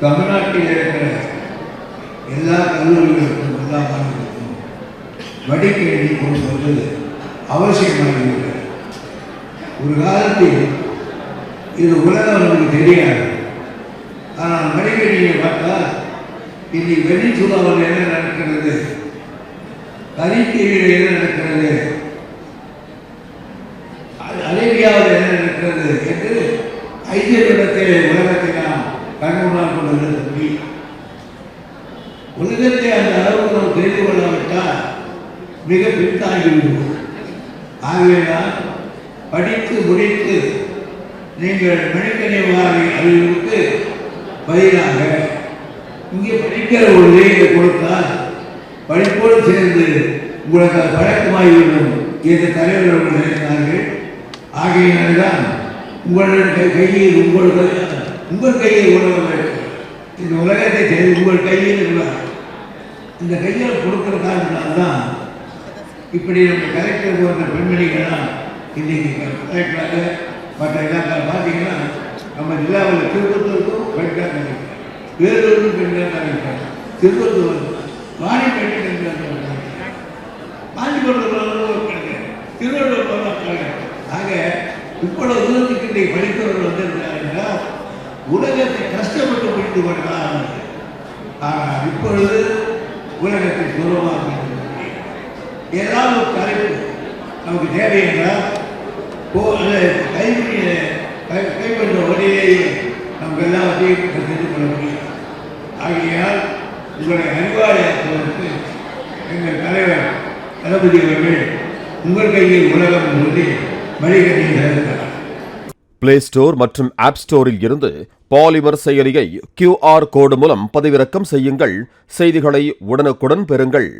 தமிழ்நாட்டில் இருக்கிற எல்லா கல்லூரிகளுக்கும் எல்லா மாணவர்களுக்கும் வடிகட்டி கொடுப்பது அவசியமாகிறது. ஒரு காலத்தில் இது உலகம் நமக்கு தெரியாது. ஆனால் வடிகட்டியை பார்த்தால் இன்னைக்கு வெனிசுலாவில் என்ன நடக்கிறது, கரித்தீவில் என்ன நடக்கிறது, அரேபியாவில் என்ன நடக்கிறது என்று 5 நிமிடத்தில் உலகத்தை நாம் கண்முன்னால் கொண்டு தம்பி. உலகத்தை அந்த அளவுக்கு நாம் தெரிந்து கொள்ளாவிட்டால் மிக பின்தாங்கிவிடுவோம். ஆகவேதான் படித்து முடித்து நீங்கள் மனிதநேயவாதி அறிவுக்கு பதிலாக இங்கே படிக்கிற ஒரு இதை கொடுத்தால் படிப்போடு சேர்ந்து உங்களுக்கு அது பழக்கமாகிவிடும் என்று தலைவர்கள் நினைத்தார்கள். ஆகையினால்தான் உங்களுடைய கையில் உங்கள் கையில் உலகம் இருக்கு. இந்த உலகத்தை செய்து உங்கள் கையில் உள்ளார். இந்த கையில் கொடுக்குற காரணத்தினால்தான் இப்படி நம்ம கலெக்டர் போன்ற பெண்மணிகள்லாம் இன்றைக்கி கலெக்டராக மற்ற இலாக்கால் பார்த்தீங்கன்னா நம்ம ஜில்லாவில் திருப்பத்தூருக்கும் பெண்கள் நினைக்கிறேன், வேலூருக்கும் பெண்கள் நினைக்கிறேன், திருப்பத்தூர் வாணி பெண்கள் காஞ்சிபுரத்தில் திருவள்ளுவர். ஆக இவ்வளவு தூரத்துக்கு இன்றைக்கு படித்தவர்கள் வந்திருக்கிறார் என்றால் உலகத்தை கஷ்டப்பட்டு புரிந்து கொள்ளலாம். ஆனால் இப்பொழுது உலகத்தை சுலபமாக ஏதாவது ஒரு தலைப்பு நமக்கு தேவை என்றால் கைப்பற்ற வழியிலேயே நமக்கு எல்லாவற்றையும் தெரிந்து கொள்ள முடியும். ஆகையால் உங்களை அறிவாலயத்திற்கு எங்கள் தலைவர் தளபதி அவர்கள் உங்கள் கையில் உலகம் சொல்லி வழிகட்டில் இருக்கிறார். பிளே ஸ்டோர் மற்றும் ஆப் ஸ்டோரில் இருந்து பாலிமர் செயலியை QR கோடு மூலம் பதிவிறக்கம் செய்யுங்கள். செய்திகளை உடனுக்குடன் பெறுங்கள்.